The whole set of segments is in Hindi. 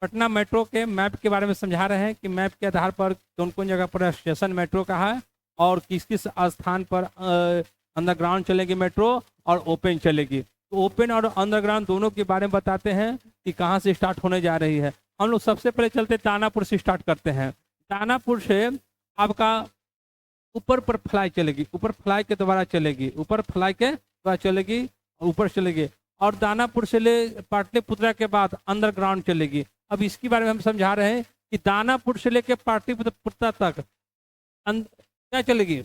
पटना मेट्रो के मैप के बारे में समझा रहे हैं कि मैप के आधार पर कौन कौन जगह पर स्टेशन मेट्रो का है और किस किस स्थान पर अंडरग्राउंड चलेगी मेट्रो और ओपन चलेगी। तो ओपन और अंडरग्राउंड दोनों के बारे में बताते हैं कि कहाँ से स्टार्ट होने जा रही है। हम लोग सबसे पहले चलते दानापुर से स्टार्ट करते हैं। दानापुर से आपका ऊपर पर फ्लाई चलेगी, ऊपर फ्लाई के द्वारा चलेगी, ऊपर फ्लाई के द्वारा चलेगी, ऊपर चलेगी और दानापुर से ले पाटलिपुत्रा के बाद अंडरग्राउंड चलेगी। अब इसके बारे में हम समझा रहे हैं कि दानापुर से लेकर पाटलिपुत्रा तक क्या चलेगी,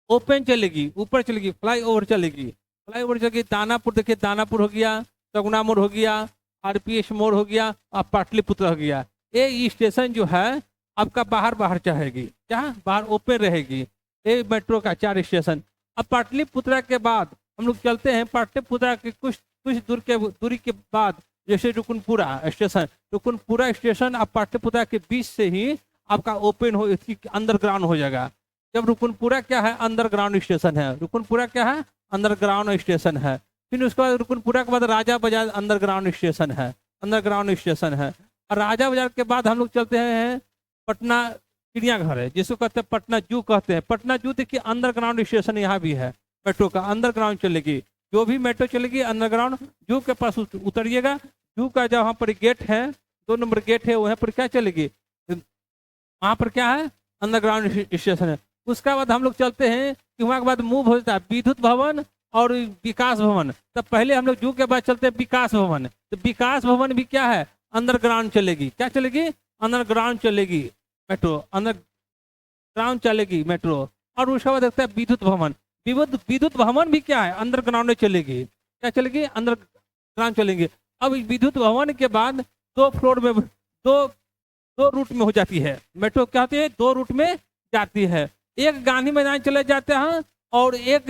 ओपन चलेगी, ऊपर चलेगी, फ्लाई ओवर चलेगी, फ्लाई ओवर चलेगी। दानापुर देखिए, दानापुर हो गया, सगुना मोड़ हो गया, आरपीएस मोड़ हो गया और पाटलिपुत्रा हो गया। ये स्टेशन जो है आपका बाहर बाहर चढ़ेगी, क्या बाहर ओपन रहेगी। ये मेट्रो का 4 स्टेशन। अब पाटलिपुत्रा के बाद हम लोग चलते हैं, पाटलिपुत्रा के कुछ दूरी के बाद जैसे रुकनपुरा स्टेशन, रुकनपुरा स्टेशन अब पाटलिपुत्रा के बीच से ही आपका ओपन हो, इसकी अंडरग्राउंड हो जाएगा। जब रुकनपुरा क्या है, अंडरग्राउंड स्टेशन है। रुकनपुरा क्या है, अंडरग्राउंड स्टेशन है। फिर उसके बाद रुकनपुरा के बाद राजा बाजार अंडरग्राउंड स्टेशन है, अंडरग्राउंड स्टेशन है। और राजा बाजार के बाद हम लोग चलते हैं पटना चिड़ियाघर है, जिसको कहते हैं पटना जू कहते हैं। पटना जू देखिए अंडरग्राउंड स्टेशन यहाँ भी है, मेट्रो का अंडरग्राउंड चलेगी। जो भी मेट्रो चलेगी अंडरग्राउंड जू के पास उतरिएगा। जू का जहाँ पर गेट है, 2 नंबर गेट है, वहाँ पर क्या चलेगी, वहाँ पर क्या है, अंडरग्राउंड स्टेशन है। उसके बाद हम लोग चलते हैं कि वहाँ के बाद मूव हो जाता है विद्युत भवन और विकास भवन। तब पहले हम लोग जू के बाद चलते हैं विकास भवन। तो विकास भवन भी क्या है, अंडरग्राउंड चलेगी। क्या चलेगी, अंडरग्राउंड चलेगी मेट्रो, अंडरग्राउंड चलेगी मेट्रो। और उसके बाद देखते हैं विद्युत भवन। विद्युत भवन भी क्या है, अंडरग्राउंड में चलेगी। क्या चलेगी, अंडरग्राउंड चलेंगे। अब विद्युत भवन के बाद 2 फ्लोर में दो रूट में हो जाती है मेट्रो। क्या होती है, 2 रूट में जाती है। एक गांधी मैदान चले जाते हैं और एक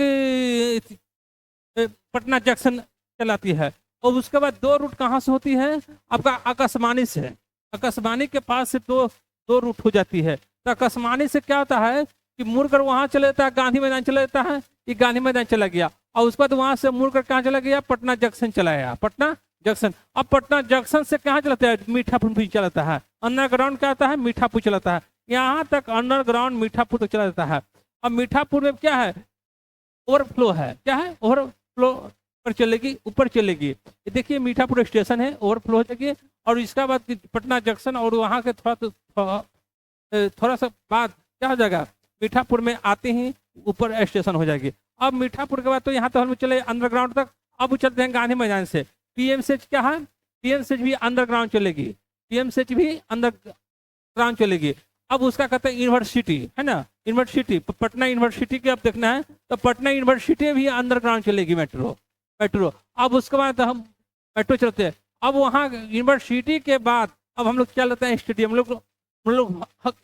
पटना जंक्शन चलाती है। और उसके बाद 2 रूट कहाँ से होती है, आपका आकाशवाणी से। आकाशवाणी के पास से दो रूट हो जाती है। तो आकाशवाणी से क्या होता है कि मुड़कर वहां चले जाता है, गांधी मैदान चला जाता है, ये गांधी मैदान चला गया। और उसके बाद वहां से मुड़कर कहाँ चला गया, पटना जंक्शन चला गया, पटना जंक्शन। अब पटना जंक्शन से कहाँ चलाता है, मीठापुर भी चलाता है। अंडरग्राउंड क्या आता है, मीठापुर चलाता है। यहाँ तक अंडरग्राउंड मीठापुर तक चला जाता है। अब मीठापुर में क्या है, ओवरफ्लो है। क्या है, ओवरफ्लो पर चलेगी, ऊपर चलेगी। ये देखिए मीठापुर स्टेशन है, ओवरफ्लो हो जाएगी। और इसका बाद पटना जंक्शन और वहाँ के थोड़ा सा बाद क्या हो जाएगा, मीठापुर में आते ही ऊपर स्टेशन हो जाएगी। अब मीठापुर के बाद तो यहाँ तो हम चले अंडरग्राउंड तक। अब चलते हैं गांधी मैदान से। पीएमसीएच क्या है, पीएमसीएच भी अंडरग्राउंड चलेगी, पीएमसीएच भी अंडरग्राउंड चलेगी। अब उसका कहते हैं यूनिवर्सिटी है ना, यूनिवर्सिटी, पटना यूनिवर्सिटी के अब देखना है तो पटना यूनिवर्सिटी भी अंडरग्राउंड चलेगी मेट्रो। अब उसके बाद हम मेट्रो चलते हैं। अब वहाँ यूनिवर्सिटी के बाद अब हम लोग क्या लेते हैं, स्टेडियम। हम लोग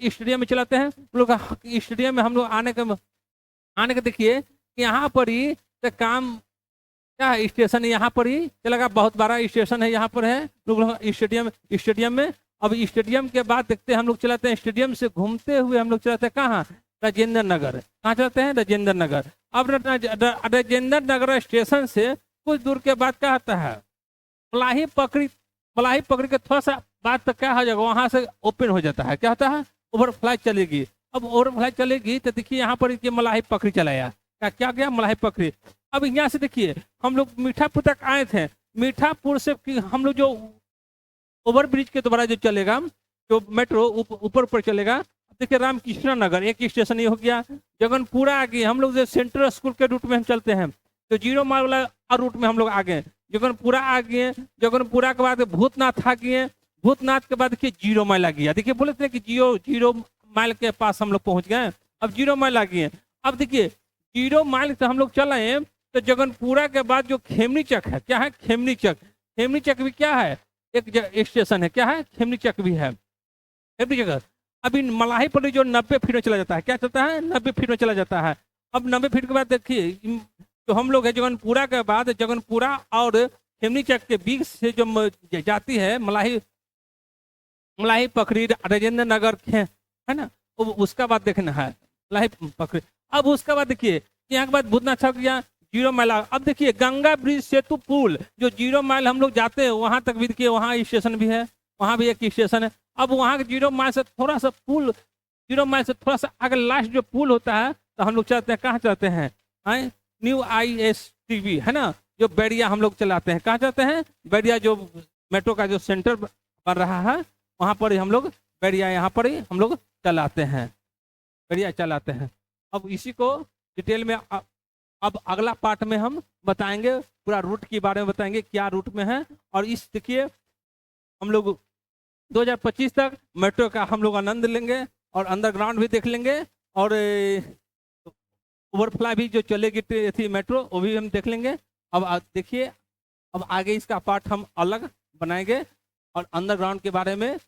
स्टेडियम में चलाते हैं। हम लोग स्टेडियम में हम लोग आने के देखिए यहाँ पर ही तो काम क्या है, स्टेशन यहाँ पर ही चलेगा। बहुत बड़ा स्टेशन है यहाँ पर है लोग स्टेडियम में। अब स्टेडियम के बाद देखते हैं हम लोग चलाते हैं, स्टेडियम से घूमते हुए हम लोग चलाते हैं कहाँ, राजेंद्र नगर। कहाँ चलाते हैं, राजेंद्र नगर। अब राजेंद्र नगर स्टेशन से कुछ दूर के बाद क्या होता है, पलाही पकड़ी के थोड़ा सा बाद तक क्या हो जाएगा, वहां से ओपन हो जाता है। क्या होता है, ओवरफ्लाई चलेगी। अब ओवरफ्लाई चलेगी तो देखिए यहाँ पर ये मलाही पकड़ी चलाया, क्या गया, मलाही पकड़ी। अब यहाँ से देखिए हम लोग मीठापुर तक आए थे। मीठापुर से हम लोग जो ओवर ब्रिज के द्वारा जो चलेगा, जो मेट्रो ऊपर चलेगा। देखिए रामकृष्ण नगर एक स्टेशन ये हो गया। जगनपुरा आ गए हम लोग, जो सेंट्रल स्कूल के रूट में हम चलते हैं तो 0 माइल वाला रूट में हम लोग आ गए, जगनपुरा आ गए। जगनपुरा के बाद भूतनाथ आ गए। भूतनाथ के बाद देखिए 0 माइल आ गया। देखिए बोले थे कि 0 माइल के पास हम लोग पहुंच गए, अब 0 माइल आ गए। अब देखिए 0 माइल से हम लोग चले तो जगनपुरा के बाद जो खेमनी चक है, क्या है, खेमनी चक। खेमनी चक भी क्या है, एक स्टेशन है। क्या है, खेमनी चक भी है, खेमनी चक। अभी मलाही पर जो 90 फीट में चला जाता है, क्या चलता है, 90 फीट में चला जाता है। अब 90 फीट के बाद देखिए तो हम लोग है जगनपुरा के बाद, जगनपुरा और खेमनी चक के बीच से जो जाती है मलाही पकड़ी राजेंद्र नगर है ना, उसका बाद देखना है मलाही पकड़ी। अब उसका बाद देखिए यहाँ के बाद भूतनाथ छक गया, 0 माइल। अब देखिए गंगा ब्रिज सेतु पुल जो 0 माइल हम लोग जाते हैं वहां तक भी देखिए, वहाँ स्टेशन भी है। वहाँ भी एक स्टेशन है। अब वहाँ के 0 माइल से थोड़ा सा पुल, 0 माइल से थोड़ा सा आगे लास्ट जो पुल होता है, तो हम लोग चलते हैं, कहाँ चलते हैं, न्यू ISTV है ना, जो बैरिया हम लोग चलाते हैं। कहाँ चलते हैं, बैरिया, जो मेट्रो का जो सेंटर बन रहा है वहाँ पर ही हम लोग बैरिया, यहाँ पर ही हम लोग चलाते हैं, बैरिया चलाते हैं। अब इसी को डिटेल में अब अगला पार्ट में हम बताएंगे, पूरा रूट के बारे में बताएंगे, क्या रूट में है। और इस देखिए हम लोग 2025 तक मेट्रो का हम लोग आनंद लेंगे और अंडरग्राउंड भी देख लेंगे, और ओवरफ्लाई भी जो चलेगी थी मेट्रो, वो भी हम देख लेंगे। अब देखिए अब आगे इसका पार्ट हम अलग बनाएंगे और अंडरग्राउंड के बारे में